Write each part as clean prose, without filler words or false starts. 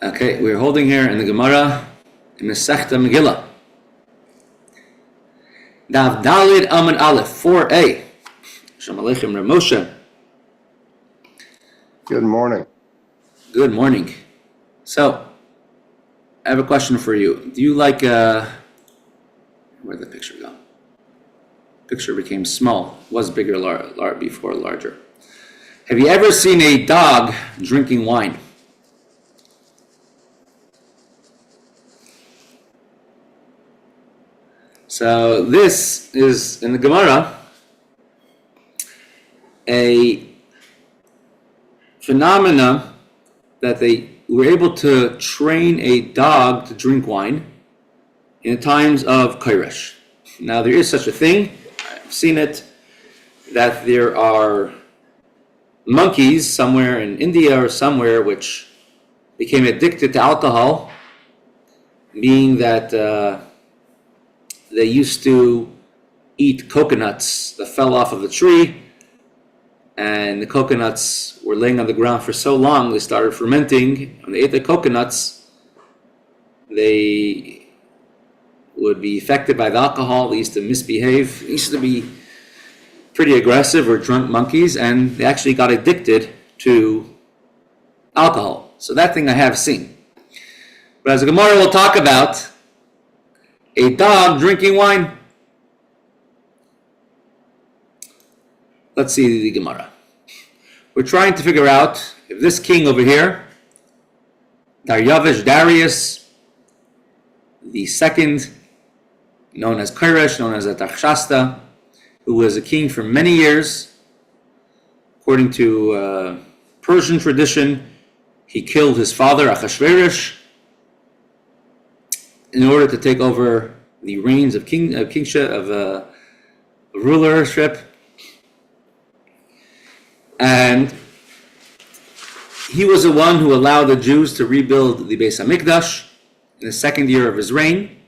Okay, we're holding here in the Gemara in Mesechta Megillah. Dav Dalid Amud Aleph 4a. Shalom Aleichem Rav Moshe. Good morning. Good morning. So, I have a question for you. Do you like where'd the picture go? Picture became small. Was bigger before larger. Have you ever seen a dog drinking wine? So this is in the Gemara a phenomena that they were able to train a dog to drink wine in times of Koresh. Now there is such a thing, I've seen it, that there are monkeys somewhere in India or somewhere which became addicted to alcohol, meaning that they used to eat coconuts that fell off of the tree, and the coconuts were laying on the ground for so long they started fermenting. When they ate the coconuts, they would be affected by the alcohol. They used to misbehave. They used to be pretty aggressive or drunk monkeys, and they actually got addicted to alcohol. So that thing I have seen. But as the Gemara will talk about, a dog drinking wine. Let's see the Gemara. We're trying to figure out if this king over here, Darius, the second, known as Koresh, known as Atachshasta, who was a king for many years, according to Persian tradition, he killed his father Achashverosh in order to take over the reins of kingship, of rulership. And he was the one who allowed the Jews to rebuild the Beis HaMikdash in the second year of his reign.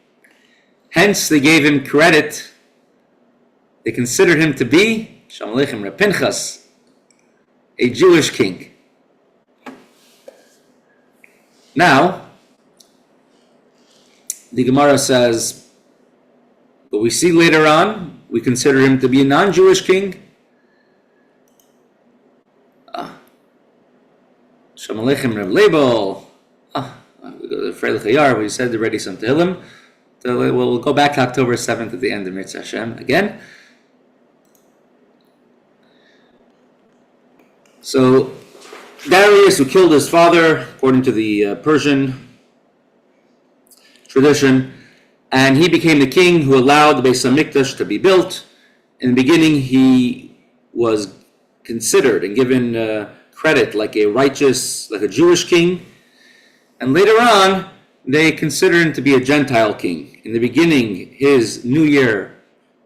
Hence, they gave him credit. They considered him to be, Shalom Aleichem Reb Pinchas, a Jewish king. Now, the Gemara says, but we see later on, we consider him to be a non-Jewish king. Shalom Aleichem Reb Label. We go to Freilich Hayar, we said already some Tehillim. So we'll go back to October 7th at the end of Mitzvah Hashem again. So, Darius, who killed his father, according to the Persian tradition, and he became the king who allowed the Beis HaMikdash to be built. In the beginning, he was considered and given credit like a righteous, like a Jewish king, and later on, they considered him to be a Gentile king. In the beginning, his new year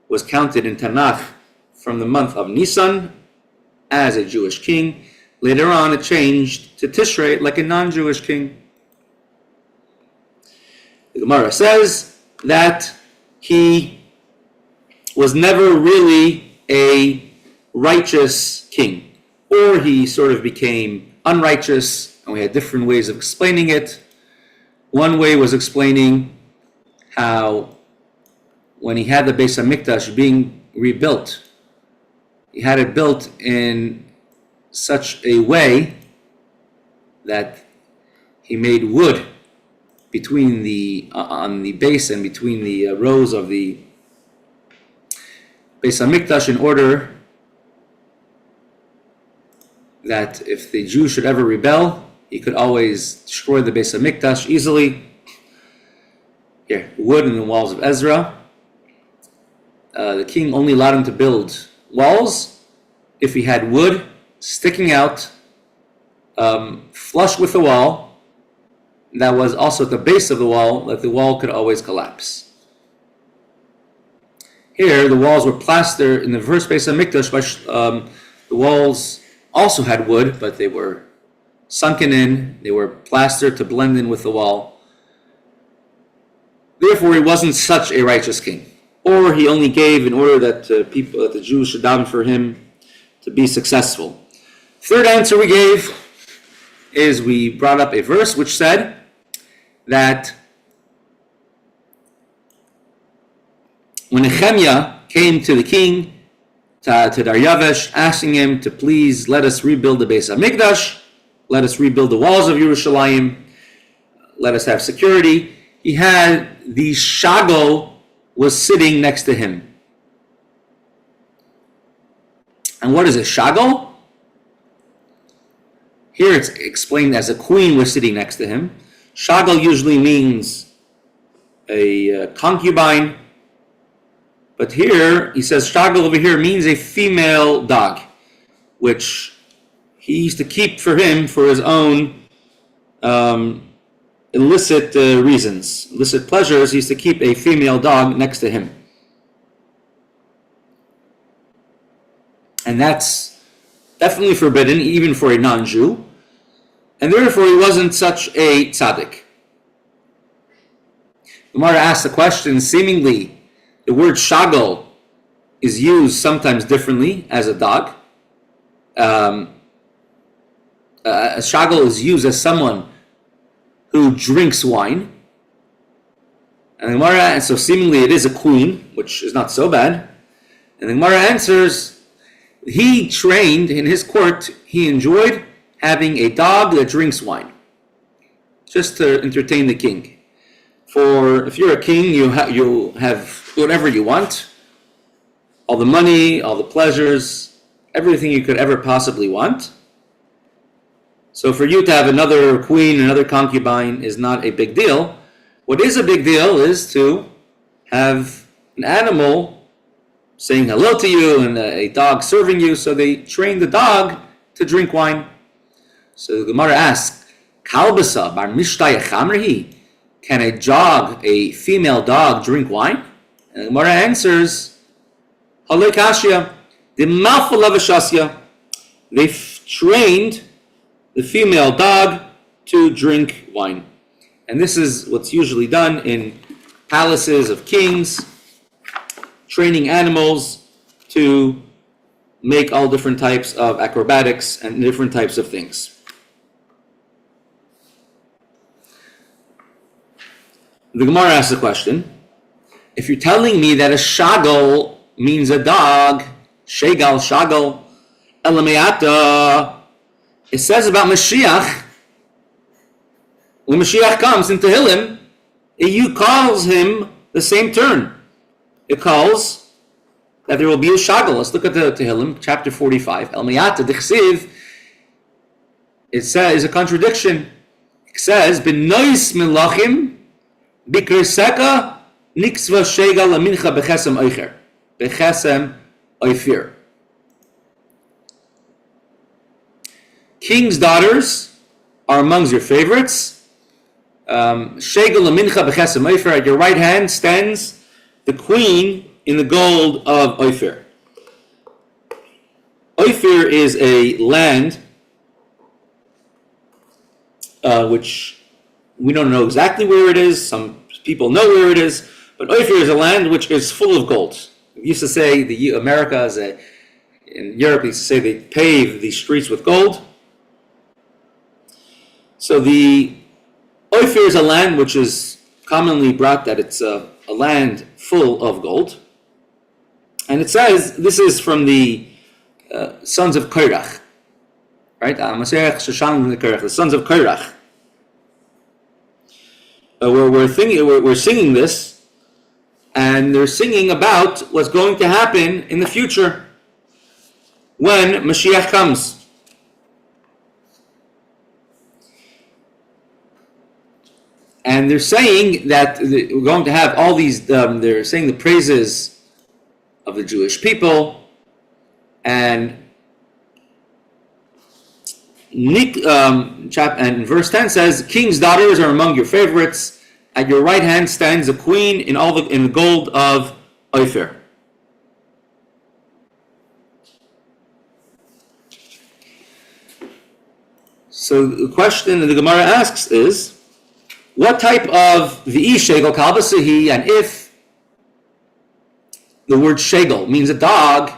was counted in Tanakh from the month of Nisan as a Jewish king. Later on, it changed to Tishrei like a non-Jewish king. The Gemara says that he was never really a righteous king, or he sort of became unrighteous, and we had different ways of explaining it. One way was explaining how when he had the Beis HaMikdash being rebuilt, he had it built in such a way that he made wood between on the base and between the rows of the Beis HaMikdash in order that if the Jews should ever rebel, he could always destroy the Beis HaMikdash easily. Here, wood in the walls of Ezra. The king only allowed him to build walls if he had wood sticking out, flush with the wall, that was also at the base of the wall, that the wall could always collapse. Here, the walls were plastered in the first Beis HaMikdash. The walls also had wood, but they were sunken in. They were plastered to blend in with the wall. Therefore, he wasn't such a righteous king. Or he only gave in order that the Jews should daven for him to be successful. Third answer we gave is we brought up a verse which said that when Nehemiah came to the king, to Daryavesh, asking him to please let us rebuild the Beis HaMikdash, let us rebuild the walls of Yerushalayim, let us have security, he had the shagol was sitting next to him. And what is a shagol? Here it's explained as a queen was sitting next to him. Shagol usually means a concubine, but here he says shagol over here means a female dog, which he used to keep for him for his own illicit reasons, illicit pleasures. He used to keep a female dog next to him. And that's definitely forbidden, even for a non-Jew. And therefore, he wasn't such a tzaddik. Gemara asks the question, seemingly, the word shagol is used sometimes differently as a dog. A shagol is used as someone who drinks wine. And the Gemara, so seemingly it is a queen, which is not so bad. And the Gemara answers, he trained in his court, he enjoyed having a dog that drinks wine, just to entertain the king. For if you're a king, you have whatever you want, all the money, all the pleasures, everything you could ever possibly want. So for you to have another queen, another concubine is not a big deal. What is a big deal is to have an animal saying hello to you and a dog serving you. So they train the dog to drink wine. So the Gemara asks, Kalbasa bar mishtay chamrihi? Can a female dog drink wine? And the Gemara answers, Halei kashya, the mafal. They've trained the female dog to drink wine. And this is what's usually done in palaces of kings, training animals to make all different types of acrobatics and different types of things. The Gemara asks the question, if you're telling me that a shagol means a dog, shagol, Veyadaata, it says about Mashiach, when Mashiach comes in Tehillim, it calls him the same term. It calls that there will be a shagol. Let's look at the Tehillim, chapter 45. Veyadaata d'chsiv. It says a contradiction. It says, "B'nois melachim b'kirseka niksva shega lamincha b'chesem oicher b'chesem oifir." King's daughters are amongst your favorites. Shega lamincha b'chesem oifir. At your right hand stands the queen in the gold of Ophir. Ophir is a land which we don't know exactly where it is. Some people know where it is, but Ophir is a land which is full of gold. We used to say America in Europe, we used to say they pave the streets with gold. So the Ophir is a land which is commonly brought that it's a land full of gold. And it says, this is from the sons of Koresh, right? The sons of Koresh. We're singing this, and they're singing about what's going to happen in the future when Mashiach comes. And they're saying that we're going to have all these, they're saying the praises of the Jewish people, and and verse 10 says, "King's daughters are among your favorites. At your right hand stands a queen in the gold of Ophir." So the question that the Gemara asks is, what type of v'i shegel kalbasahi, and if the word shegel means a dog,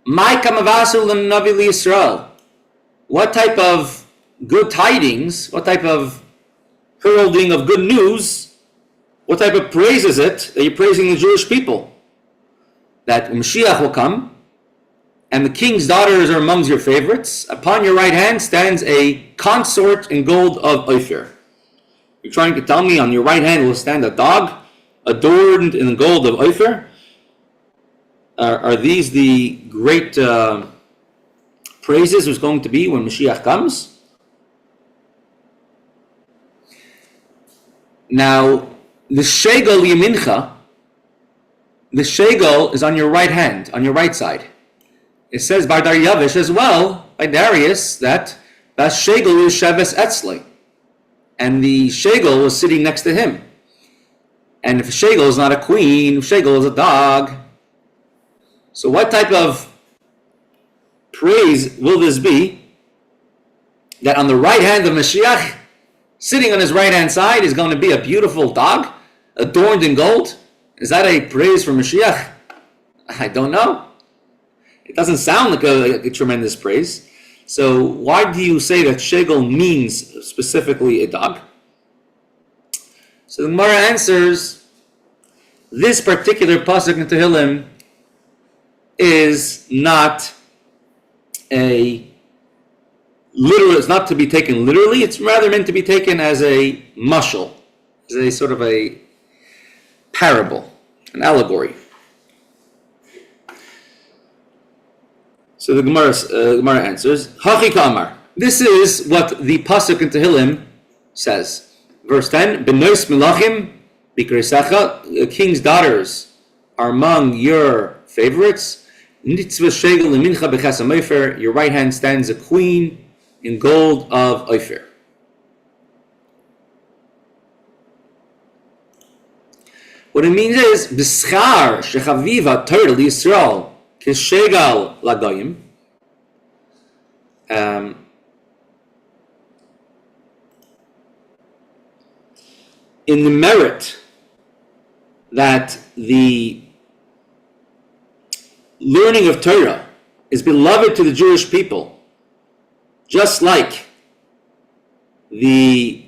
my kamavasu l'navi l'Yisrael, what type of good tidings, what type of heralding of good news, what type of praise is it that you're praising the Jewish people? That Mashiach will come, and the king's daughters are amongst your favorites. Upon your right hand stands a consort in gold of Ophir. You're trying to tell me on your right hand will stand a dog adorned in gold of Ophir? Are these the great praises there's going to be when Mashiach comes? Now, the shegel yamincha, the shegel is on your right hand, on your right side. It says by Daryavish as well, by Darius, that shegel is sheves etzli, and the shegel was sitting next to him. And if a shegel is not a queen, shegel is a dog. So what type of praise will this be? That on the right hand of Mashiach, sitting on his right hand side, is going to be a beautiful dog, adorned in gold? Is that a praise for Mashiach? I don't know. It doesn't sound like a tremendous praise. So why do you say that shegel means specifically a dog? So the Gemara answers, this particular pasuk in Tehillim is not a literal, it's not to be taken literally, it's rather meant to be taken as a mashal, as a sort of a parable, an allegory. So the Gemara answers, Hachi Kamar. This is what the pasuk in Tehillim says. Verse 10, Benois Melachim Bikresecha, the king's daughters are among your favorites. Nitzvah Shegel Mincha Bechasam Ophir, your right hand stands a queen in gold of Ophir. What it means is, B'schar Shechaviva Torah Yisrael Kishegal Lagoyim. In the merit that the learning of Torah is beloved to the Jewish people, just like the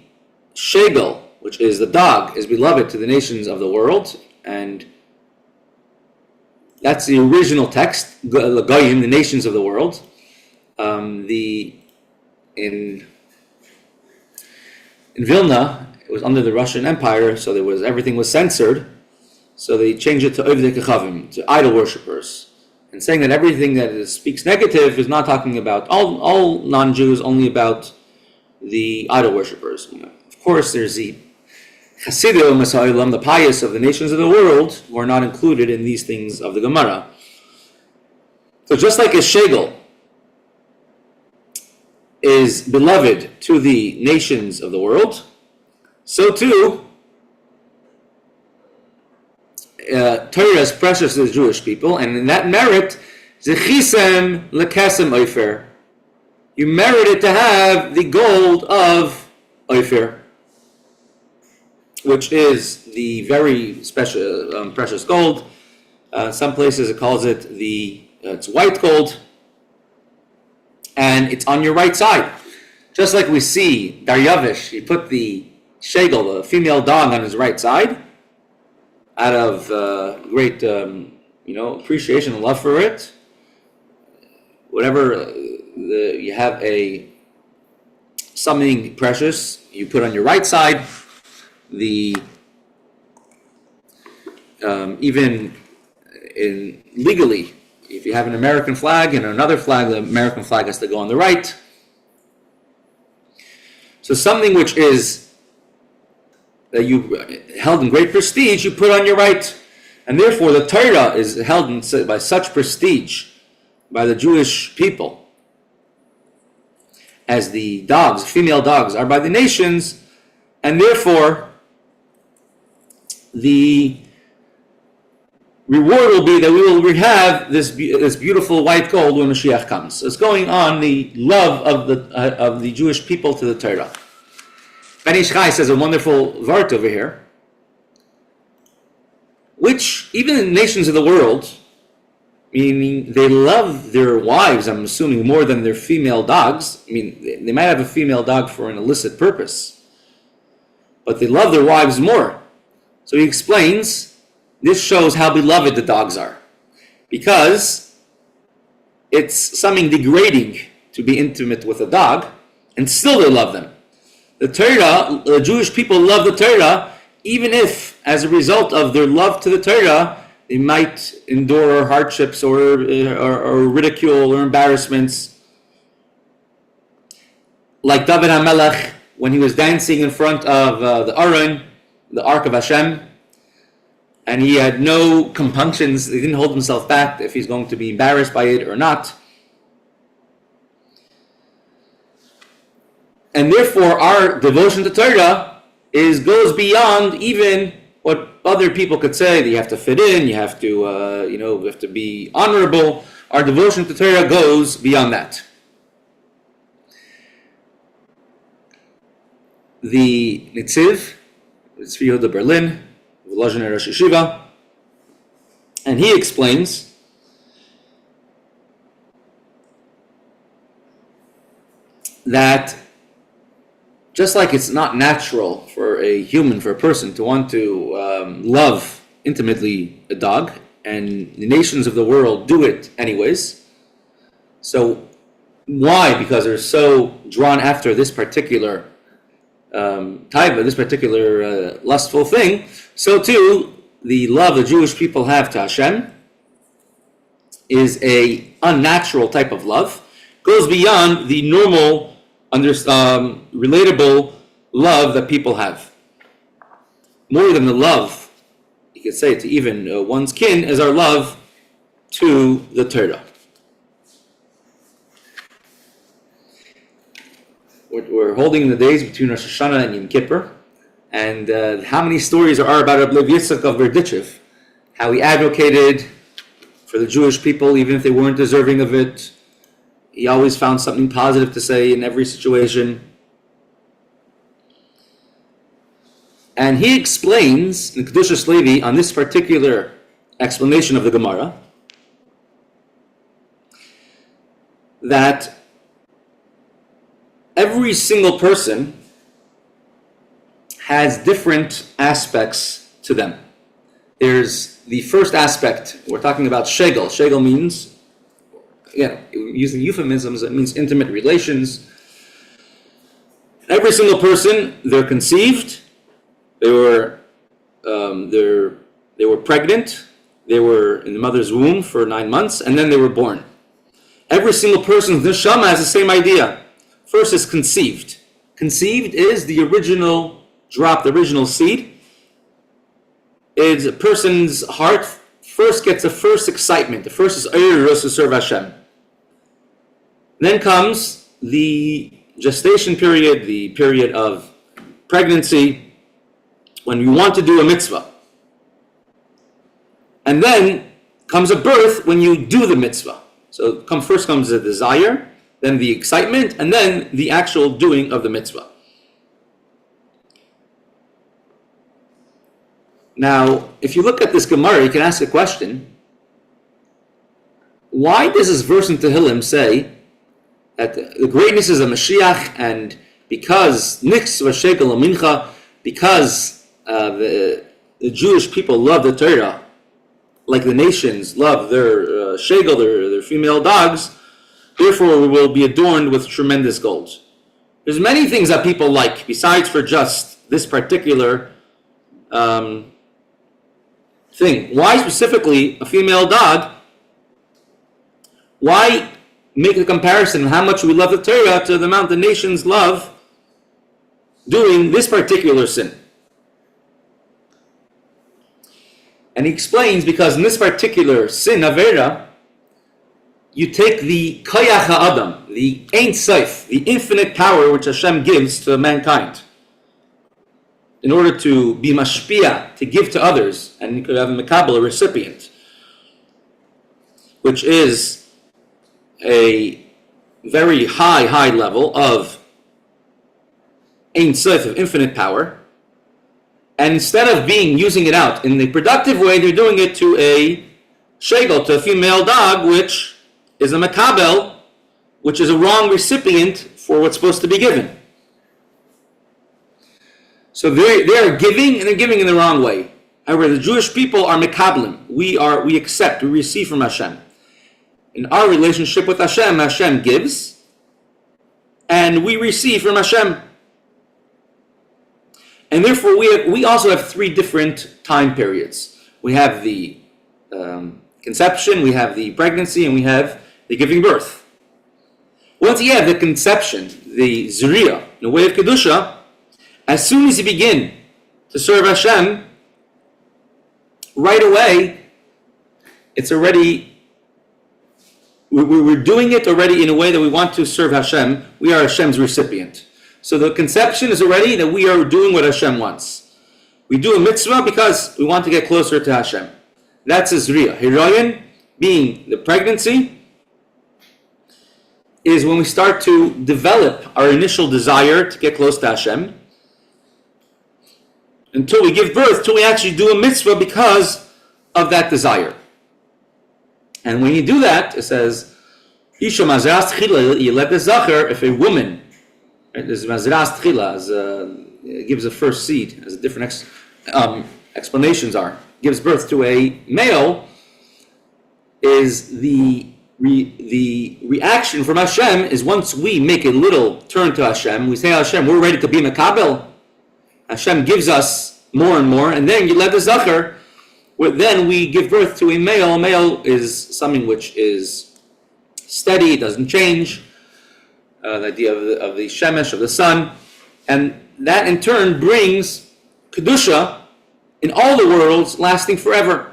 shegel, which is the dog, is beloved to the nations of the world, and that's the original text, Lagoyim, the nations of the world. In Vilna, it was under the Russian Empire, so everything was censored. So they changed it to Ovdei Kechavim, to idol worshippers, and saying that everything that speaks negative is not talking about all non-Jews, only about the idol worshippers. Of course, there's the Chassidim, the pious of the nations of the world, who are not included in these things of the Gemara. So just like a shegel is beloved to the nations of the world, so too Torah is precious to the Jewish people, and in that merit, Zechisem lekesem Ophir, you merited to have the gold of Ophir, which is the very special, precious gold. Some places it calls it it's white gold, and it's on your right side. Just like we see Daryavish, he put the shegel, the female dog, on his right side, out of great, appreciation and love for it. Whatever you have something precious, you put on your right side. Even legally, if you have an American flag and another flag, the American flag has to go on the right. So something which is that you held in great prestige, you put on your right, and therefore the Torah is held by such prestige by the Jewish people, as the dogs, female dogs, are by the nations, and therefore the reward will be that we will have this beautiful white gold when Mashiach comes. So it's going on the love of the Jewish people to the Torah. Ben Ish Chai says a wonderful vart over here, which even in nations of the world, meaning they love their wives, I'm assuming, more than their female dogs. I mean, they might have a female dog for an illicit purpose, but they love their wives more. So he explains, this shows how beloved the dogs are. Because it's something degrading to be intimate with a dog, and still they love them. The Torah, the Jewish people love the Torah, even if, as a result of their love to the Torah, they might endure hardships or ridicule or embarrassments. Like David HaMelech, when he was dancing in front of the Aron, the Ark of Hashem, and he had no compunctions, he didn't hold himself back if he's going to be embarrassed by it or not. And therefore, our devotion to Torah goes beyond even what other people could say. That you have to fit in, you have to, you have to be honorable. Our devotion to Torah goes beyond that. The Nitziv, Tzvi Yehuda Berlin, the Lozhener Rosh Yeshiva, and he explains that just like it's not natural for a person to want to love intimately a dog, and the nations of the world do it anyways. So why? Because they're so drawn after this particular taiva, this particular lustful thing. So too, the love the Jewish people have to Hashem is a unnatural type of love, goes beyond the normal relatable love that people have. More than the love, you could say, to even one's kin, is our love to the Torah. We're holding the days between Rosh Hashana and Yom Kippur, and how many stories there are about Rebbe Yitzchak of Berdichev, how he advocated for the Jewish people even if they weren't deserving of it. He always found something positive to say in every situation. And he explains in Kedushas Levi on this particular explanation of the Gemara that every single person has different aspects to them. There's the first aspect, we're talking about shegel. Shegel means, using euphemisms, it means intimate relations. Every single person, they're conceived, they were pregnant, they were in the mother's womb for 9 months, and then they were born. Every single person's neshama has the same idea. First is conceived. Conceived is the original drop, the original seed. It's a person's heart first gets the first excitement. The first is to serve Hashem. Then comes the gestation period, the period of pregnancy, when you want to do a mitzvah. And then comes a birth when you do the mitzvah. So first comes the desire, then the excitement, and then the actual doing of the mitzvah. Now, if you look at this Gemara, you can ask a question. Why does this verse in Tehillim say that the greatness is a Mashiach, and because Nix v'Shekel Mincha, because the Jewish people love the Torah, like the nations love their shegel, their female dogs, therefore we will be adorned with tremendous gold. There's many things that people like, besides for just this particular thing. Why specifically a female dog? Why make a comparison of how much we love the Torah to the amount the nations love doing this particular sin? And he explains, because in this particular sin, Avera, you take the Koyach HaAdam, the Ein Sof, the infinite power which Hashem gives to mankind, in order to be mashpia, to give to others, and you could have a mekabel, a recipient, which is a very high level of Ein Sof, of infinite power. And instead of using it out in the productive way, they're doing it to a shegel, to a female dog, which is a makabel, which is a wrong recipient for what's supposed to be given. So they are giving, and they're giving in the wrong way. However, the Jewish people are mekablim. We accept, we receive from Hashem. In our relationship with Hashem, Hashem gives, and we receive from Hashem. And therefore, we also have three different time periods. We have the conception, we have the pregnancy, and we have the giving birth. Once you have the conception, the zuriya, the way of kedusha, as soon as you begin to serve Hashem, right away, it's already, we're doing it already in a way that we want to serve Hashem. We are Hashem's recipient. So the conception is already that we are doing what Hashem wants. We do a mitzvah because we want to get closer to Hashem. That's a zriya. Hiroyin, being the pregnancy, is when we start to develop our initial desire to get close to Hashem, until we give birth, till we actually do a mitzvah because of that desire. And when you do that, it says, Isha mazras tchila yilet zacher, if a woman, right, there's mazras tchila, it gives a first seed, as different explanations are, gives birth to a male, is the reaction from Hashem is once we make a little turn to Hashem, we say, Hashem, we're ready to be Makabel. Hashem gives us more and more, and then you let the Zachar, then we give birth to a male. A male is something which is steady, doesn't change. The idea of the Shemesh, of the sun. And that in turn brings Kedusha in all the worlds lasting forever.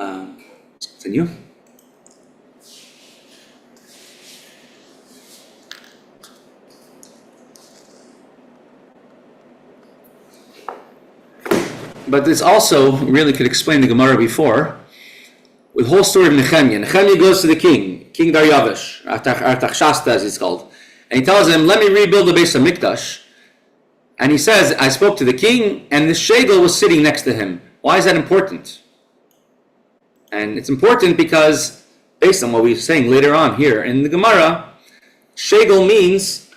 Let's continue. But this also really could explain the Gemara before, with the whole story of Nehemiah. Nehemiah goes to the king, King Daryavish, Artaxerxes as he's called, and he tells him, let me rebuild the Beis HaMikdash. And he says, I spoke to the king, and the shegel was sitting next to him. Why is that important? And it's important because, based on what we're saying later on here in the Gemara, shegel means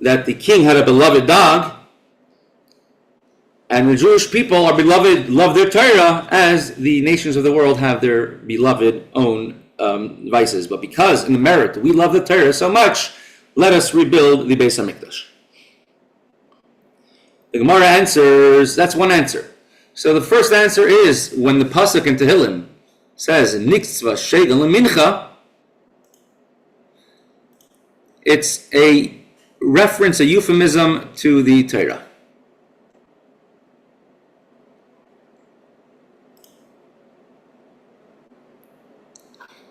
that the king had a beloved dog, and the Jewish people are beloved, love their Torah as the nations of the world have their beloved own vices. But because in the merit we love the Torah so much, let us rebuild the Beis HaMikdash. The Gemara answers, that's one answer. So the first answer is when the pasuk in Tehillim says Niktzva Shegel Mincha, it's a reference, a euphemism to the Torah.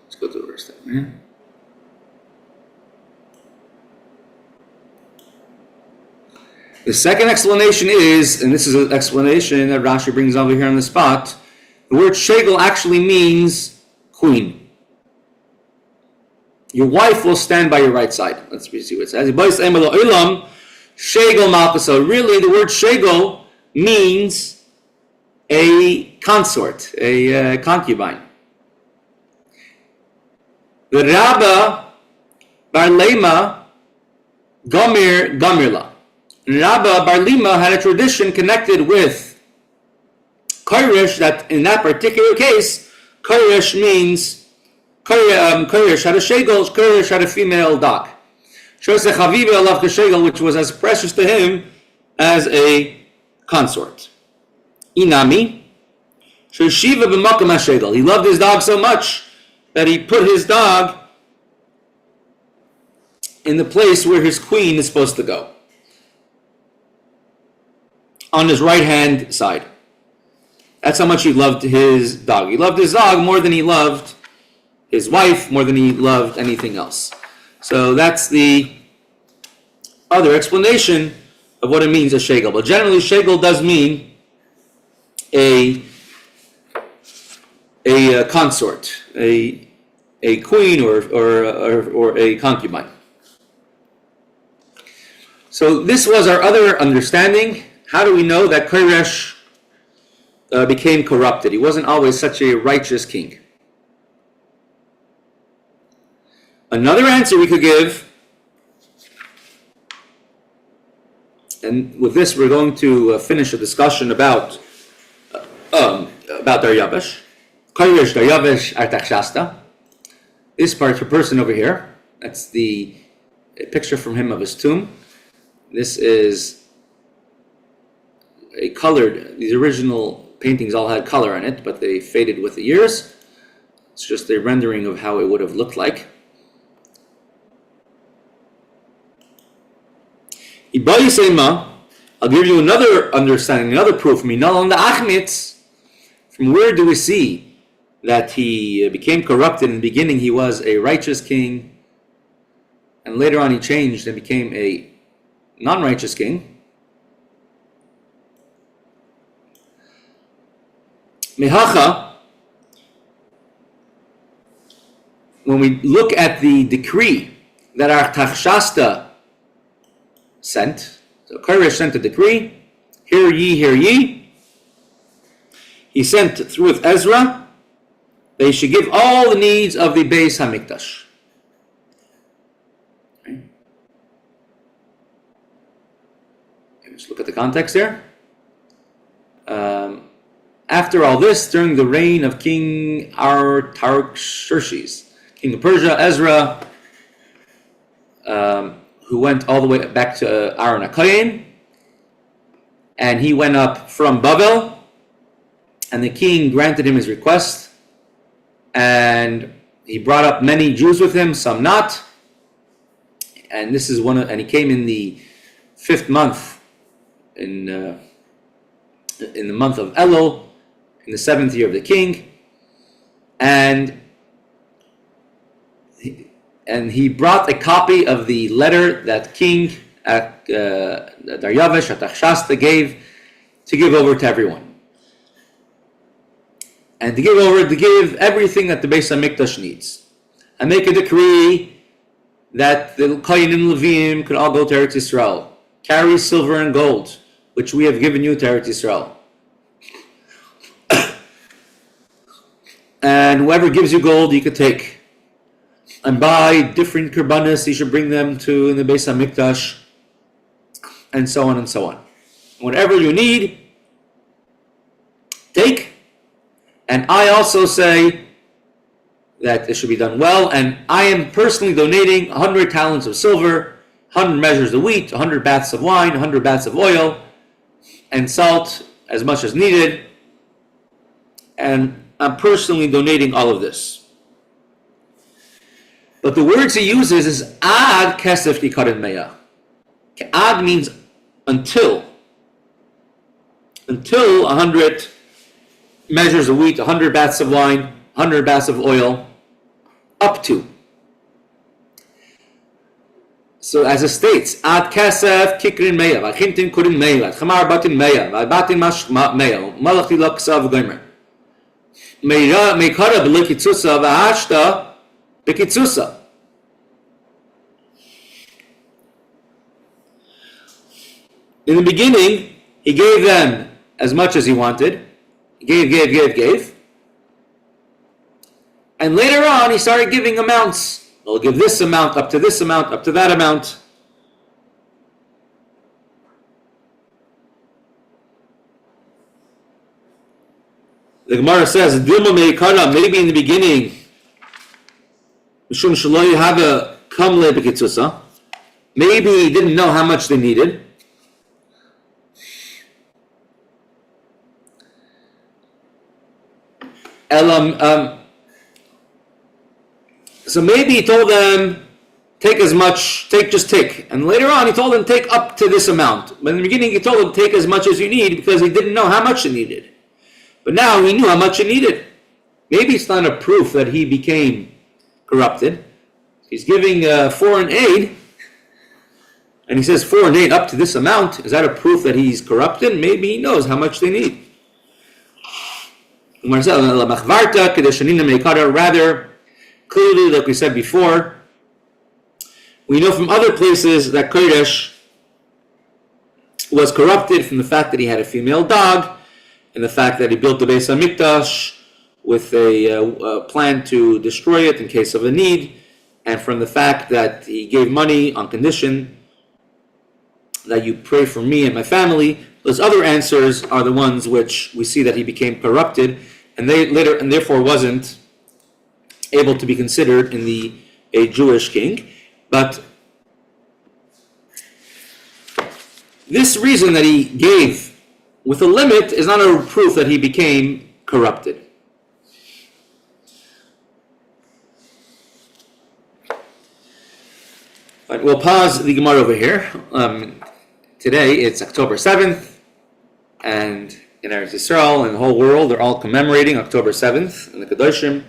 Let's go to the verse there. The second explanation is, and this is an explanation that Rashi brings over here on the spot, the word shegel actually means queen. Your wife will stand by your right side. Let's see what it says. Shegel malchus. Really, the word shegel means a consort, a concubine. The Rabba bar Lema Gomirla. Rabba bar Lema had a tradition connected with Koresh, that in that particular case, Koresh means, Koresh had a shegel, Koresh had a female dog. Which was as precious to him as a consort. Inami, he loved his dog so much that he put his dog in the place where his queen is supposed to go, on his right hand side. That's how much he loved his dog. He loved his dog more than he loved his wife, more than he loved anything else. So that's the other explanation of what it means, a shegel. But generally, shegel does mean a consort, a queen or a concubine. So this was our other understanding. How do we know that Koresh became corrupted? He wasn't always such a righteous king. Another answer we could give, and with this we're going to finish a discussion about Daryavesh. Koresh Daryavesh Artachshasta. This particular person over here, that's a picture from him of his tomb. This is a colored, these original paintings all had color in it, but they faded with the years. It's just a rendering of how it would have looked like. I'll give you another understanding, another proof. From where do we see that he became corrupted? In the beginning he was a righteous king, and later on he changed and became a non-righteous king. Mehacha, when we look at the decree that Artachshasta sent, so Koresh sent a decree, hear ye, hear ye. He sent through with Ezra, they should give all the needs of the Beis HaMikdash. Okay. Let's look at the context there. After all this, during the reign of King Artaxerxes, king of Persia, Ezra, who went all the way back to Aaron HaKohen, and he went up from Babel, and the king granted him his request, and he brought up many Jews with him, some not, and this is and he came in the 5th month, in the month of Elul, in the 7th year of the king, and he brought a copy of the letter that King Daryavesh Artachshasta gave to give over to everyone, and to give everything that the Beis HaMikdash needs, and make a decree that the Kohen and Levim could all go to Eretz Yisrael, carry silver and gold, which we have given you to Eretz Yisrael. And whoever gives you gold, you could take. And buy different korbanos, you should bring them to in the Beis HaMikdash, and so on and so on. Whatever you need, take. And I also say that it should be done well, and I am personally donating 100 talents of silver, 100 measures of wheat, 100 baths of wine, 100 baths of oil, and salt as much as needed. And I'm personally donating all of this. But the words he uses is ad kesef kikarin meya. Ad means until 100 measures of wheat, 100 baths of wine, 100 baths of oil, up to. So as it states, ad kesef kikarin meya, v'chintin kurin meya, v'chamar batin meya, v'batin mash meya, malachti lo ksav gomer. Meikara b'likitzusa v'hashta b'kitzusa. In the beginning, he gave them as much as he wanted. He gave. And later on, he started giving amounts. I'll give this amount, up to this amount, up to that amount. The Gemara says, maybe in the beginning, maybe he didn't know how much they needed. So maybe he told them, take as much, just take. And later on, he told them, take up to this amount. But in the beginning, he told them, take as much as you need, because he didn't know how much he needed. But now he knew how much he needed. Maybe it's not a proof that he became corrupted. He's giving foreign aid, and he says foreign aid up to this amount. Is that a proof that he's corrupted? Maybe he knows how much they need. Rather, clearly, like we said before, we know from other places that Koresh was corrupted from the fact that he had a female dog, and the fact that he built the Beis HaMikdash with a plan to destroy it in case of a need, and from the fact that he gave money on condition that you pray for me and my family. Those other answers are the ones which we see that he became corrupted, and therefore wasn't able to be considered in a Jewish king. But this reason that he gave with a limit is not a proof that he became corrupted. But we'll pause the Gemara over here. Today it's October 7th, and in Eretz Yisrael and the whole world they're all commemorating October 7th in the Kedoshim.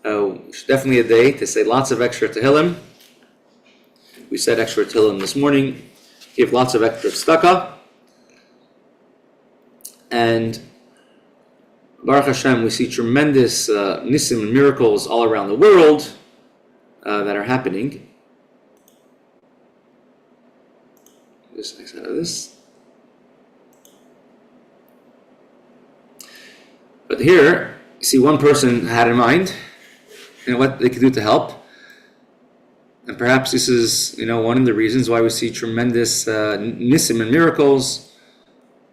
It's definitely a day to say lots of extra Tehillim. We said extra Tehillim this morning. Give lots of extra tzedakah. And Baruch Hashem, we see tremendous nisim and miracles all around the world that are happening. Just next out of this. But here, you see one person had in mind what they could do to help. And perhaps this is, one of the reasons why we see tremendous nisim and miracles.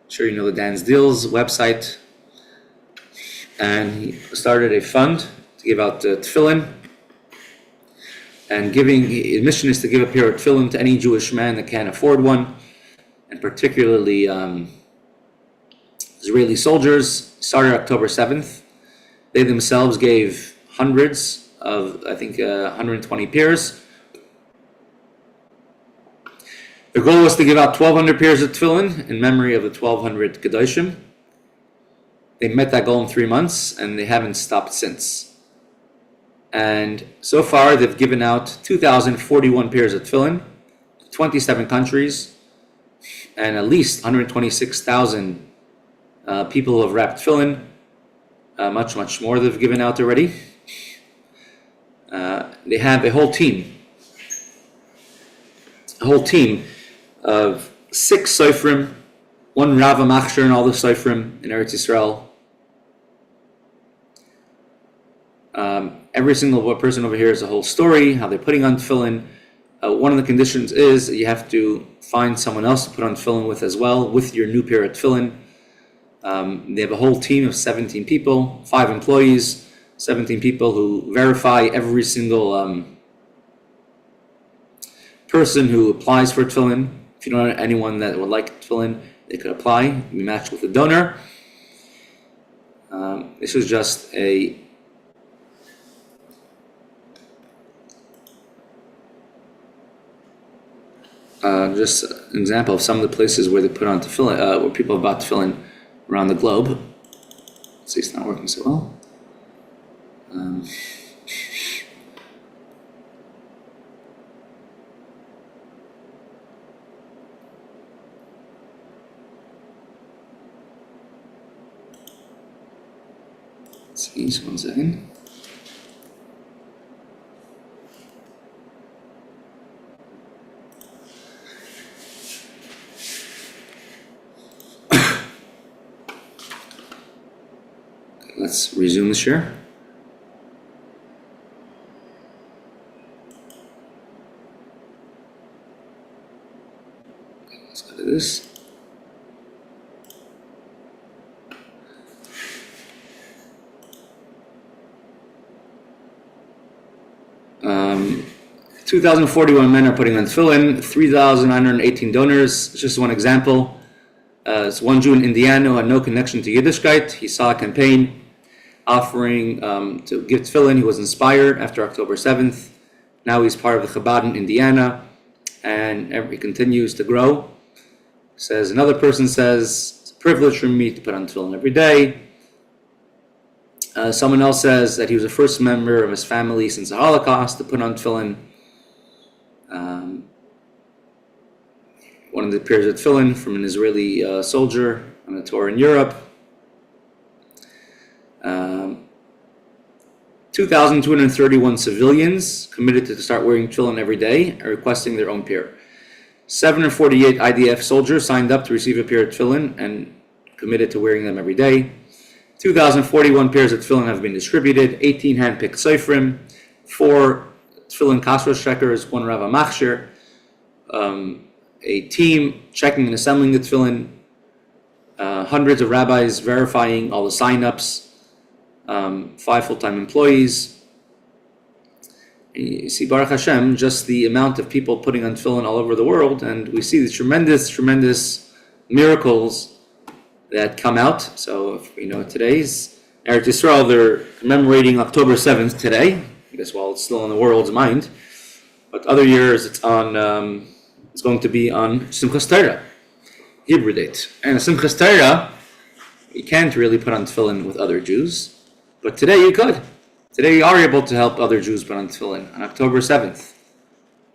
I'm sure you know the Dan's Deals website. And he started a fund to give out tefillin. And his mission is to give a pair of tefillin to any Jewish man that can't afford one. And particularly Israeli soldiers. Started October 7th. They themselves gave hundreds of, 120 pairs. The goal was to give out 1,200 pairs of tefillin in memory of the 1,200 Kedoshim. They met that goal in 3 months, and they haven't stopped since. And so far, they've given out 2,041 pairs of tefillin to 27 countries, and at least 126,000 people who have wrapped tefillin. Much, much more they've given out already. They have a whole team of 6 Sofrim, 1 Rav Machshir in all the Sofrim in Eretz Yisrael. Every single person over here is a whole story, how they're putting on tefillin. One of the conditions is that you have to find someone else to put on tefillin with as well, with your new pair of tefillin. They have a whole team of 17 people, 5 employees, 17 people who verify every single person who applies for tefillin. If you don't know anyone that would like tefillin, they could apply, be matched with a donor. This was just just an example of some of the places where they put on tefillin, where people have bought tefillin around the globe. Let's see, it's not working so well. Let's see, just 1 second. Let's resume the share. Okay, let's go to this. 2,041 men are putting on tefillin, 3,918 donors. It's just one example. It's one Jew in Indiana who had no connection to Yiddishkeit. He saw a campaign offering to give tefillin. He was inspired after October 7th. Now he's part of the Chabad in Indiana, and he continues to grow. Another person says, it's a privilege for me to put on tefillin every day. Someone else says that he was the first member of his family since the Holocaust to put on tefillin. One of the pairs of tefillin from an Israeli soldier on a tour in Europe. 2,231 civilians committed to start wearing tefillin every day are requesting their own pair. 748 IDF soldiers signed up to receive a pair of tefillin and committed to wearing them every day. 2,041 pairs of tefillin have been distributed, 18 hand-picked seifrim, 4 tefillin kasros checkers, 1 Rav Machshir, a team checking and assembling the tefillin, hundreds of rabbis verifying all the sign-ups, 5 full-time employees. You see, Baruch Hashem, just the amount of people putting on tefillin all over the world, and we see the tremendous miracles that come out. So, if today's Eretz Yisrael, they're commemorating October 7th today. I guess while it's still on the world's mind, but other years it's on. It's going to be on Simchas Torah, Hebrew date, and Simchas Torah, you can't really put on tefillin with other Jews, but today you could. Today you are able to help other Jews put on tefillin on October 7th.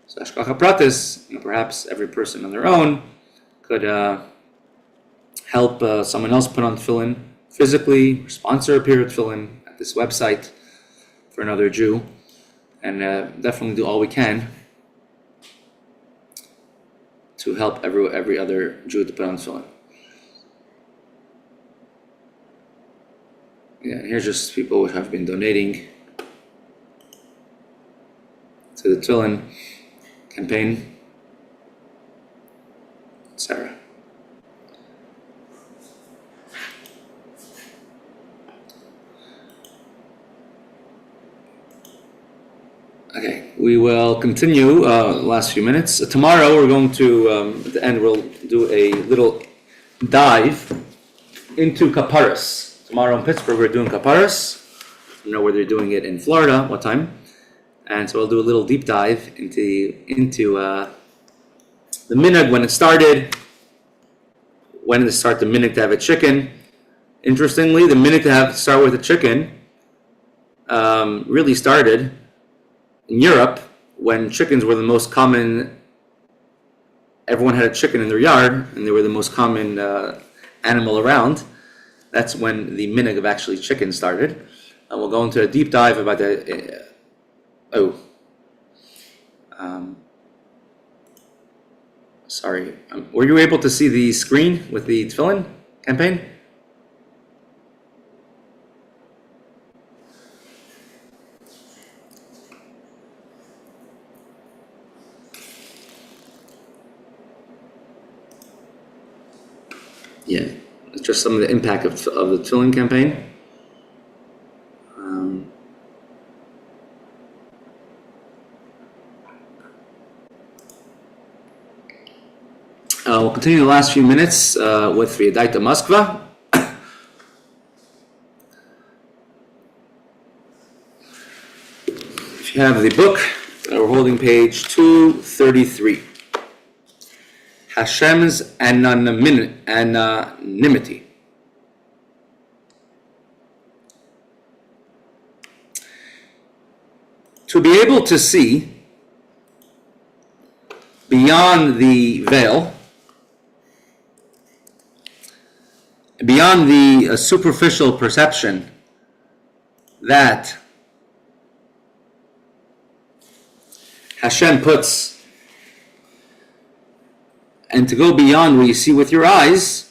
So Hashgacha Pratis, perhaps every person on their own could help someone else put on tefillin physically, or sponsor a pair of tefillin at this website for another Jew, and definitely do all we can to help every other Jew to put on tefillin. Yeah, here's just people who have been donating to the tefillin campaign. Sarah. Okay, we will continue last few minutes. Tomorrow we're going to, at the end, we'll do a little dive into Kaparas. Tomorrow in Pittsburgh we're doing Kaparas. I don't know whether they're doing it in Florida, what time. And so we'll do a little deep dive into the minhag, when it started, when did it start the minhag to have a chicken. Interestingly, the minhag to start with a chicken really started in Europe, when chickens were the most common. Everyone had a chicken in their yard, and they were the most common animal around. That's when the minhag of actually chicken started. And we'll go into a deep dive about the. Sorry. Were you able to see the screen with the tefillin campaign? Yeah, it's just some of the impact of the tefillin campaign. We'll continue the last few minutes with Veyadaata Moskva. If you have the book, we're holding page 233. Hashem's anonymity. To be able to see beyond the veil, beyond the superficial perception that Hashem puts, and to go beyond what you see with your eyes,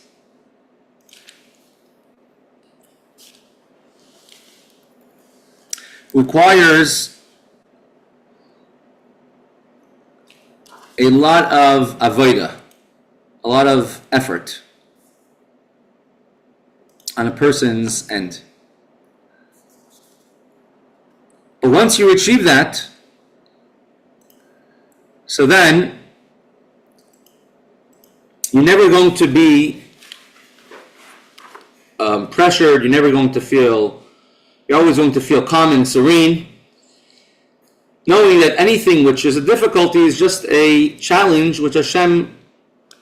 requires a lot of avodah, a lot of effort on a person's end. But once you achieve that, so then you're never going to be pressured, you're always going to feel calm and serene, knowing that anything which is a difficulty is just a challenge which Hashem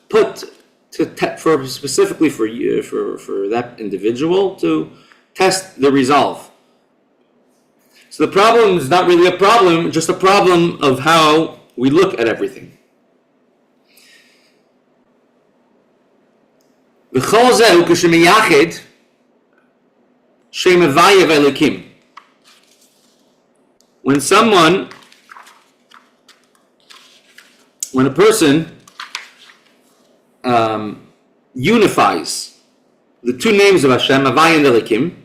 put specifically for you, for that individual, to test the resolve. So the problem is not really a problem, just a problem of how we look at everything. V'chol zehu k'shemiyachid she'mevayev elikim. When a person unifies the two names of Hashem, Havaya and Elikim.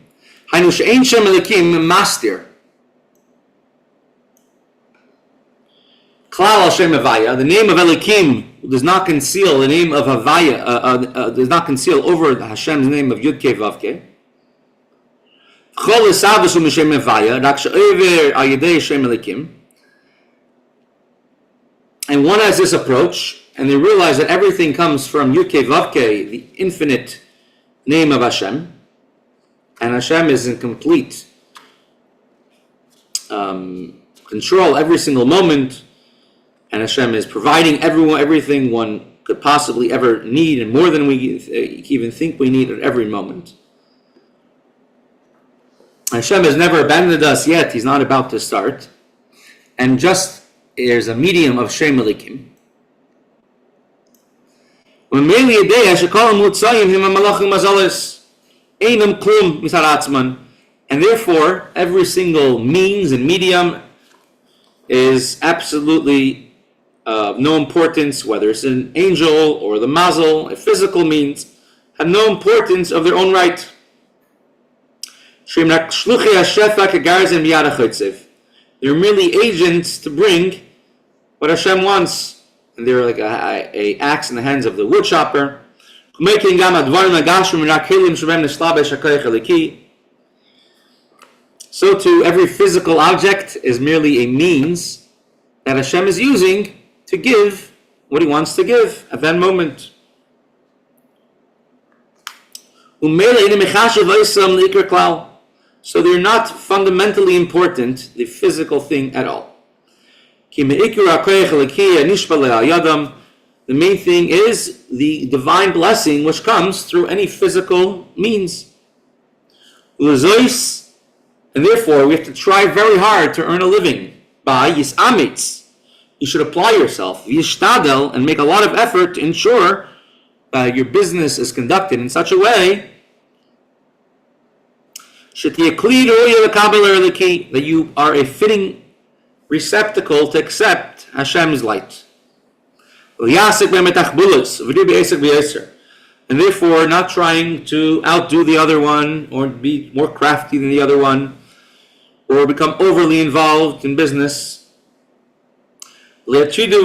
Hainu she'ein Shem Elikim mastir. Klal al Shem Havaya, the name of Elikim does not conceal the name of Havaya, does not conceal over Hashem's name of Yud Kei Vav Kei. Chol esavusu m'Shem Havaya, rak she'over al yedei Shem Elikim. And one has this approach, and they realize that everything comes from Yud Kei Vav Kei, the infinite name of Hashem, and Hashem is in complete control every single moment, and Hashem is providing everyone everything one could possibly ever need, and more than we even think we need at every moment. Hashem has never abandoned us yet. He's not about to start, and just there's a medium of Shem Elikim. And therefore, every single means and medium is absolutely of no importance, whether it's an angel or the mazel, a physical means, have no importance of their own right. They're merely agents to bring what Hashem wants. And they're like a axe in the hands of the wood chopper. So too, every physical object is merely a means that Hashem is using to give what He wants to give at that moment. So they're not fundamentally important, the physical thing at all. The main thing is the divine blessing which comes through any physical means. And therefore, we have to try very hard to earn a living. You should apply yourself, and make a lot of effort to ensure that your business is conducted in such a way that you are a fitting receptacle to accept Hashem's light. And therefore, not trying to outdo the other one, or be more crafty than the other one, or become overly involved in business. And making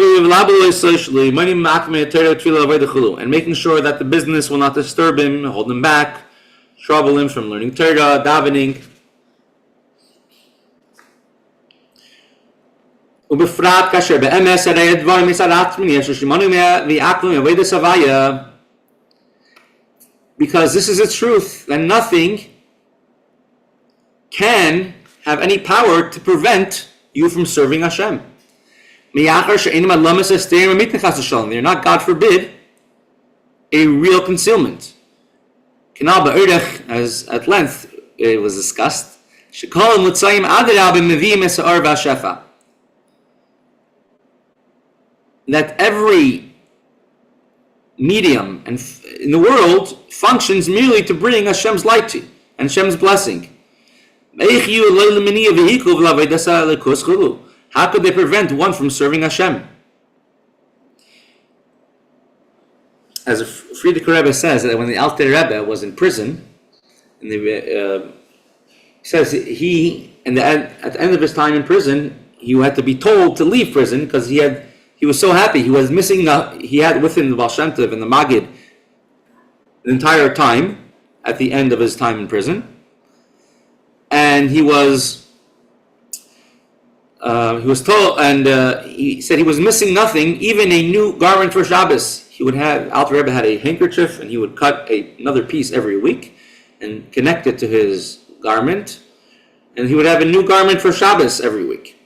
sure that the business will not disturb him, hold him back, trouble him from learning Torah, davening. Because this is the truth, that nothing can have any power to prevent you from serving Hashem. They're not, God forbid, a real concealment. As at length it was discussed, that every medium and in the world functions merely to bring Hashem's light to you and Hashem's blessing. How could they prevent one from serving Hashem? As Friedrich Rebbe says, that when the Alter Rebbe was in prison, and says at the end of his time in prison, he had to be told to leave prison because he was so happy. He was missing. He had with him the Baal Shem Tov and the Maggid the entire time at the end of his time in prison, and he was told, and he said he was missing nothing, even a new garment for Shabbos. He would have, Alter Rebbe had a handkerchief, and he would cut another piece every week and connect it to his garment, and he would have a new garment for Shabbos every week.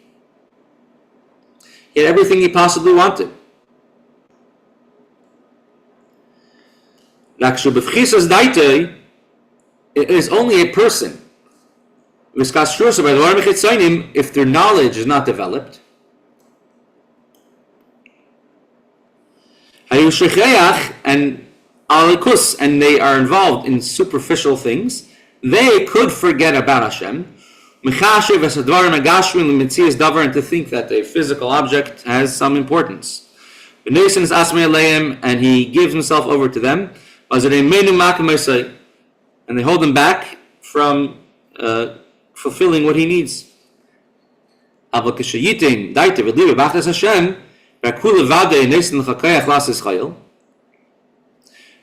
He had everything he possibly wanted. It is only a person, if their knowledge is not developed, and they are involved in superficial things, they could forget about Hashem, and to think that a physical object has some importance. And he gives himself over to them. And they hold him back from fulfilling what he needs.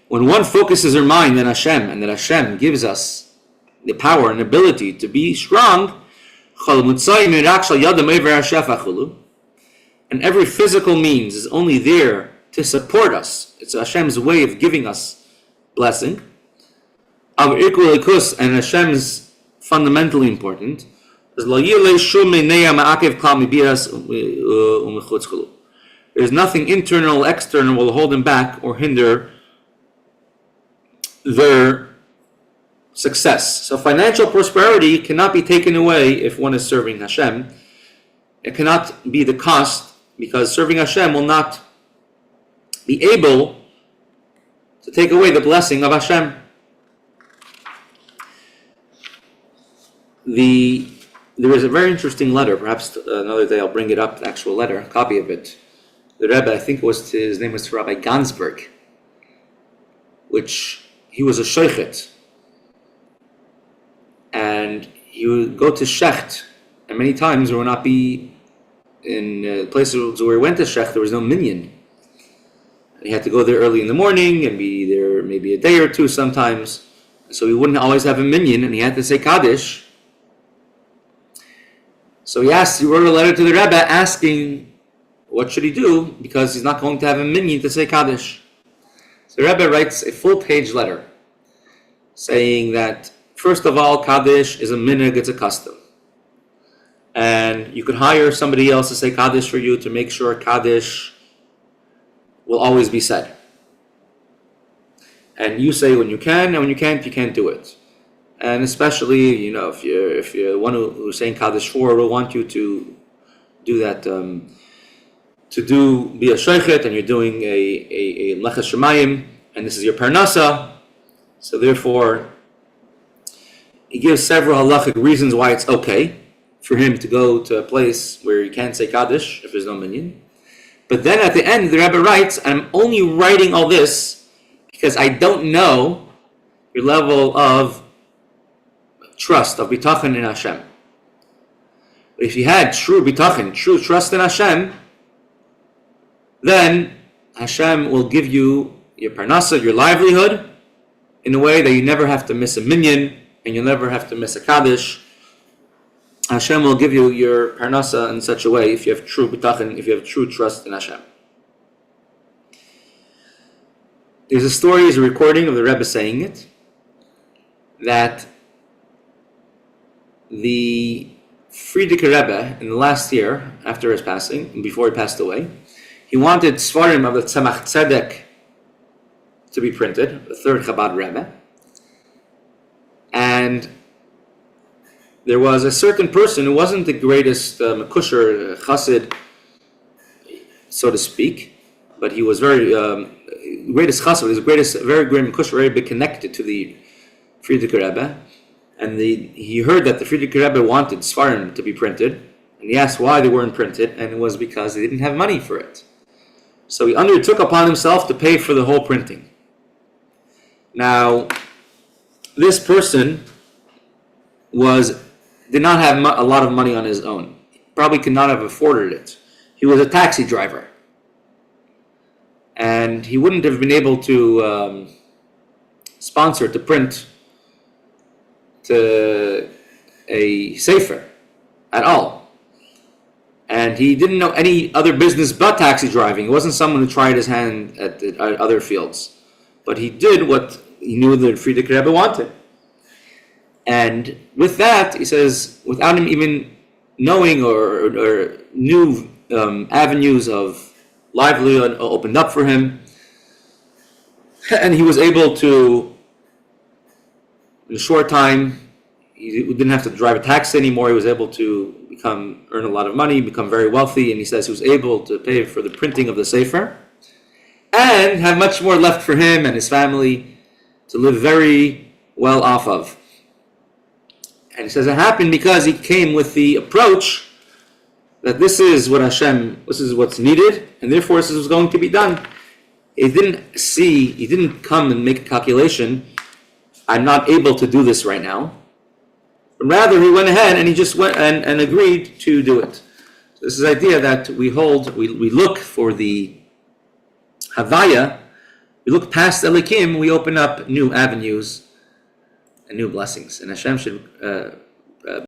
When one focuses her mind on Hashem, and that Hashem gives us the power and ability to be strong, and every physical means is only there to support us. It's Hashem's way of giving us blessing. And Hashem's fundamentally important. There's nothing internal, external will hold him back or hinder their success. So financial prosperity cannot be taken away if one is serving Hashem. It cannot be the cost, because serving Hashem will not be able to take away the blessing of Hashem. There is a very interesting letter. Perhaps another day I'll bring it up, the actual letter, a copy of it. The Rebbe, I think his name was Rabbi Gansberg, which he was a shochet. And he would go to shecht, and many times there would not be, in places where he went to shecht, there was no minyan. And he had to go there early in the morning and be there maybe a day or two sometimes. So he wouldn't always have a minyan, and he had to say Kaddish. So he wrote a letter to the Rebbe asking what should he do, because he's not going to have a minyan to say Kaddish. So the Rebbe writes a full-page letter saying that, first of all, Kaddish is a minhag, it's a custom. And you could hire somebody else to say Kaddish for you to make sure Kaddish will always be said. And you say when you can, and when you can't do it. And especially, if you're one who's saying Kaddish for, will want you to do that, be a shochet, and you're doing a leches shemayim, and this is your parnasa. So therefore, he gives several halachic reasons why it's okay for him to go to a place where you can't say Kaddish if there's no minyan. But then at the end, the Rebbe writes, I'm only writing all this because I don't know your level of trust, of bitachon in Hashem. But if you had true bitachon, true trust in Hashem, then Hashem will give you your parnasa, your livelihood, in a way that you never have to miss a minyan, and you'll never have to miss a Kaddish. Hashem will give you your parnasa in such a way, if you have true bitachon, if you have true trust in Hashem. There's a story, there's a recording of the Rebbe saying it, that the Frierdiker Rebbe, in the last year, after his passing, and before he passed away, he wanted Svarim of the Tzemach Tzedek to be printed, the third Chabad Rebbe. And there was a certain person who wasn't the greatest Mekusher, Chassid, so to speak, but he was very greatest Chassid, he was very great Mekusher, very big connected to the Frierdiker Rebbe. And he heard that the Frierdiker Rebbe wanted Svarim to be printed, and he asked why they weren't printed, and it was because they didn't have money for it. So he undertook upon himself to pay for the whole printing. Now, this person did not have a lot of money on his own. Probably could not have afforded it. He was a taxi driver. And he wouldn't have been able to sponsor, to print to a sefer at all. And he didn't know any other business but taxi driving. He wasn't someone who tried his hand at other fields. But he did what he knew that Frierdiker Rebbe wanted. And with that, he says, without him even knowing or new avenues of livelihood opened up for him, and he was able to, in a short time, he didn't have to drive a taxi anymore. He was able to earn a lot of money, become very wealthy, and he says he was able to pay for the printing of the sefer, and have much more left for him and his family to live very well off of. And he says it happened because he came with the approach that this is what's needed, and therefore this is going to be done. He didn't come and make a calculation, I'm not able to do this right now. Rather, he went ahead and he just went and agreed to do it. So this is the idea that we look for the Havaya, we look past Elikim, we open up new avenues and new blessings. And Hashem should